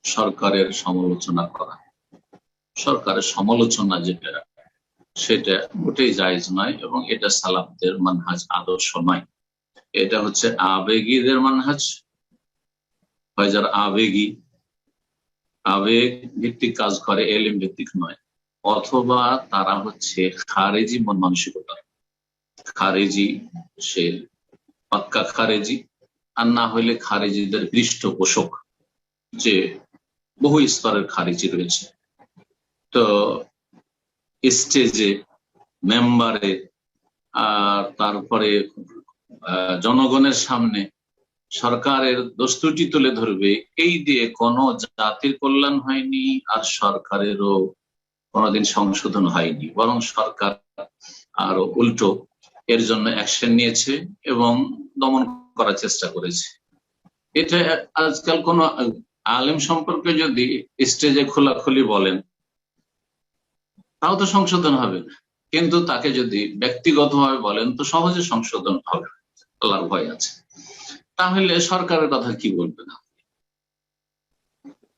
সরকারের সমালোচনা করা, সরকারের সমালোচনা যেটা সেটা মোটেই জায়েজ নয়, এবং এটা সালাফদের মানহাজ, আদর্শ নয়। এটা হচ্ছে আবেগীদের মানহাজ, হয় যারা আবেগী, আবেগ ভিত্তিক কাজ করে, এলিম ভিত্তিক নয়, অথবা তারা হচ্ছে খারেজি মন মানসিকতা, খারেজি, সে পাক্কা খারেজি, আর না হইলে খারেজিদের পৃষ্ঠপোষক, যে বহু স্তরের খারিজি রয়েছে। তো স্টেজে, মেম্বারে, আর তারপরে জনগণের সামনে সরকারের দোষ-ত্রুটি তুলে ধরবে, এই দিয়ে কোন জাতির কল্যাণ হয়নি, আর সরকারেরও কোনদিন সংশোধন হয়নি, বরং সরকার আরো উল্টো এর জন্য অ্যাকশন নিয়েছে এবং দমন করার চেষ্টা করেছে। এটা আজকাল কোন আলেম সম্পর্কে যদি স্টেজে খোলাখুলি বলেন তাও তো সংশোধন হবে না, কিন্তু তাকে যদি ব্যক্তিগতভাবে বলেন তো সহজে সংশোধন হবে, আল্লাহর ভয় আছে। তাহলে সরকারের কথা কি বলবেন?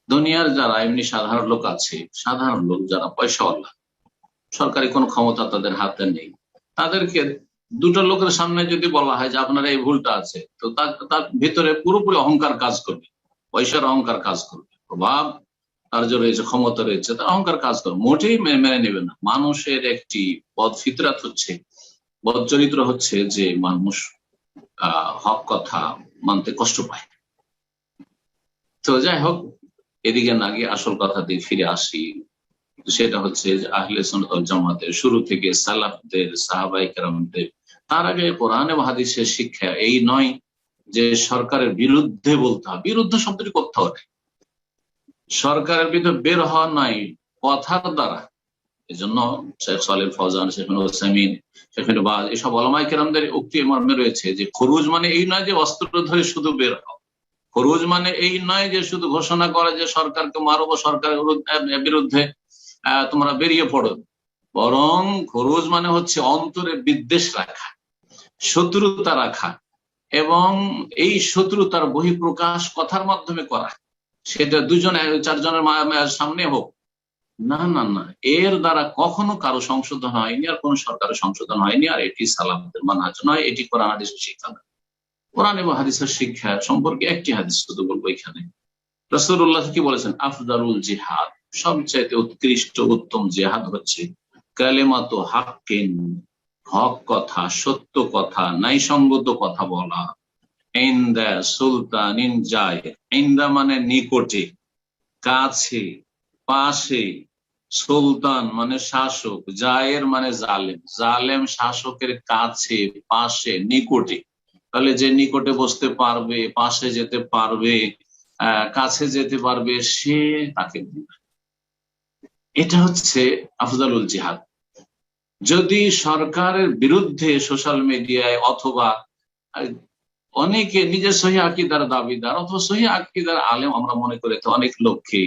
দুনিয়ার যারা এমনি সাধারণ লোক আছে, সাধারণ লোক যারা পয়সাওয়ালা, সরকারি কোনো ক্ষমতা তাদের হাতে নেই, তাদেরকে দুটো লোকের সামনে যদি বলা হয় যে আপনার এই ভুলটা আছে, তো তার ভিতরে পুরোপুরি অহংকার কাজ করবে, পয়সার অহংকার কাজ করবে, প্রভাব তার যে রয়েছে, ক্ষমতা রয়েছে, তার অহংকার কাজ করবে, মোটেই মেনে নেবে না। মানুষের একটি বদ ফিতরাত হচ্ছে, বদ চরিত্র হচ্ছে যে মানুষ হক কথা মানতে কষ্ট পায়। তো যাই হোক, এদিকে না গিয়ে আসল কথা দিয়ে ফিরে আসি। সেটা হচ্ছে যে আহলে সুন্নাত ওয়াল জামাতের শুরু থেকে সালাফদের, সাহাবায়ে কেরামদের, তার আগে কোরআন এবং হাদিসের শিক্ষা এই নয় যে সরকারের বিরুদ্ধে বলতে হবে। বিরুদ্ধে শব্দটি কোথাও নেই, সরকারের বিরুদ্ধে বের হওয়া নয়, কথার দ্বারা। এই জন্য শেখ সালেহ ফওজান, শেখ উসাইমিন, শেখ বাজ, এসব উলামায়ে কেরামদের উক্তি মর্মে রয়েছে যে খরুজ মানে এই নয় যে অস্ত্র ধরে শুধু বের হও, খরুজ মানে এই নয় যে শুধু ঘোষণা করা যে সরকারকে মারবো, সরকারের বিরুদ্ধে তোমরা বেরিয়ে পড়ো, বরং খরুজ মানে হচ্ছে অন্তরে বিদ্বেষ রাখা, শত্রুতা রাখা, এবং এই শত্রুতার বহিঃপ্রকাশ কথার মাধ্যমে করা, সেটা দুজন চারজনের সামনে হোক। না না না, এর দ্বারা কখনো কারো সংশোধন হয়নি, আর কোন সরকারের সংশোধন হয়নি, আর এটি সালাফদের মানহাজ নয়, এটি কোরআন হাদিসের শিক্ষা নয়। কোরআন এবং হাদিসের শিক্ষা সম্পর্কে একটি হাদিস শুধু বলবো এখানে। রাসূলুল্লাহ কি বলেছেন? আফদালুল জিহাদ, সবচাইতে উৎকৃষ্ট উত্তম জিহাদ হচ্ছে কালিমাতু হাক্কিন, হক কথা, সত্য কথা, ন্যায়সঙ্গত কথা বলা, ইনদা সুলতানিন জায়ের, ইনদা মানে নিকটে, কাছে, পাশে, সুলতান মানে শাসক, জায়ের মানে জালেম, জালেম শাসকের কাছে, পাশে, নিকটে। তাহলে যে নিকটে বসতে পারবে, পাশে যেতে পারবে, কাছে যেতে পারবে, সে তাকে বলবে। এটা হচ্ছে আফজালুল জিহাদ। যদি সরকারের বিরুদ্ধে সোশ্যাল মিডিয়ায় অথবা অনেকে নিজের সহি আকীদার দাবিদার অথবা সহি আকীদার আলেম আমরা মনে করে তো অনেক লোককে,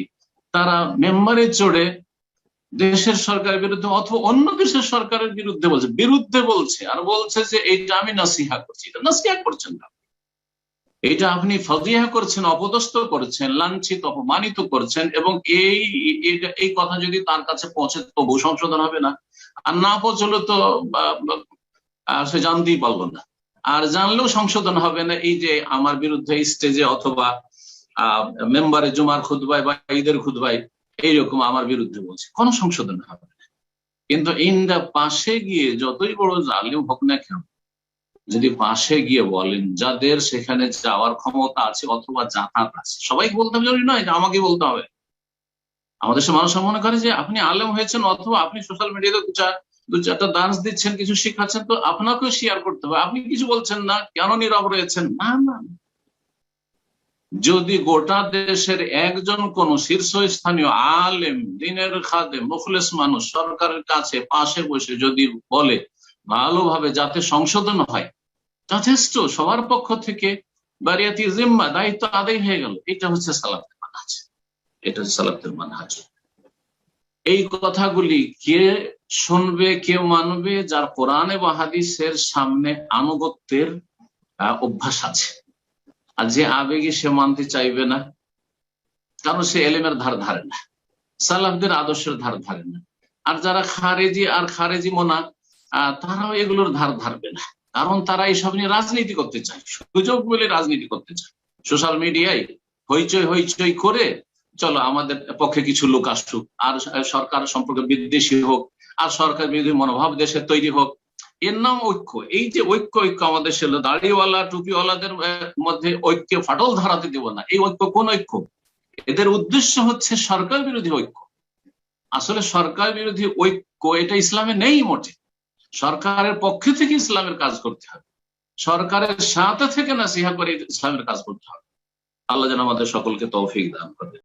তারা মেম্বারে চড়ে দেশের সরকারের বিরুদ্ধে অথবা অন্য দেশের সরকারের বিরুদ্ধে বলছে আর বলছে যে এইটা আমি নাসিহা করছি। এটা নাসিহা করছেন না, এটা আপনি ফাদিহা করছেন, অপদস্থ করছেন, লাঞ্ছিত অপমানিত করছেন, এবং এই কথা যদি তার কাছে পৌঁছে তবু সংশোধন হবে না, আর না পৌঁছলে তো সে জানতেই পারলো না, আর জানলেও সংশোধন হবে না। এই যে আমার বিরুদ্ধে স্টেজে অথবা মেম্বারে জুমার খুতবায় বা ঈদের খুতবায় এইরকম আমার বিরুদ্ধে বলছে, কোনো সংশোধন হবে না। কিন্তু ইনদা পাশে গিয়ে যতই বড় জালিম হোক না কেন, যদি পাশে গিয়ে বলেন, যাদের সেখানে যাওয়ার ক্ষমতা আছে অথবা যাতায়াত আছে, সবাইকে বলতে হবে জরুরি নয় যে আমাকে বলতে হবে। আমাদের সে মানুষ মনে করে যে আপনি আলেম হয়েছেন অথবা আপনি সোশ্যাল মিডিয়াতে দু চারটা ডান্স দিচ্ছেন, কিছু শিখাচ্ছেন, তো আপনাকেও শেয়ার করতে হবে, আপনি কিছু বলছেন না কেন, নীরব রয়েছেন? না না, যদি গোটা দেশের একজন কোন শীর্ষস্থানীয় আলেম, দ্বীনের খাদেম, মুখলেস মানুষ সরকারের কাছে পাশে বসে যদি বলে ভালোভাবে, যাতে সংশোধন হয়, যথেষ্ট। সবার পক্ষ থেকে বারিয়াতি জিম্মা, দায়িত্ব আদায় হয়ে গেল। এটা হচ্ছে সালাফের মানহাজ, এটা হচ্ছে সালাফের মানহাজ। এই কথাগুলি কে শুনবে, কে মানবে? যার কোরআন এবং হাদিসের সামনে আনুগত্যের অভ্যাস আছে। আর যে আবেগে, সে মানতে চাইবে না। কারণ সে এলেমের ধার ধারে না, সালাফদের আদর্শের ধার ধারে না। আর যারা খারেজি আর খারেজি মোনা, তারাও এগুলোর ধার ধারবে না, কারণ তারা এইসব নিয়ে রাজনীতি করতে চায়, সুযোগ পেলে রাজনীতি করতে চায়। সোশ্যাল মিডিয়ায় হইচই হইচই করে চলো আমাদের পক্ষে কিছু লোক আসুক, আর সরকার সম্পর্কে বিদ্বেষী হোক, আর সরকার বিরোধী মনোভাব দেশে তৈরি হোক, এর নাম ঐক্য। এই যে ঐক্য, ঐক্য আমাদের ছিল দাড়িওয়ালা টুপিওয়ালাদের মধ্যে ঐক্য ফাটল ধরাতে দেব না। এই ঐক্য কোন ঐক্য? এদের উদ্দেশ্য হচ্ছে সরকার বিরোধী ঐক্য। আসলে সরকার বিরোধী ঐক্য এটা ইসলামে নেই মোটে। সরকারের পক্ষে থেকে ইসলামের কাজ করতে হবে, সরকারের সাথে থেকে নাসিহা করে ইসলামের কাজ করতে হবে। আল্লাহ যেন আমাদের সকলকে তৌফিক দান করে।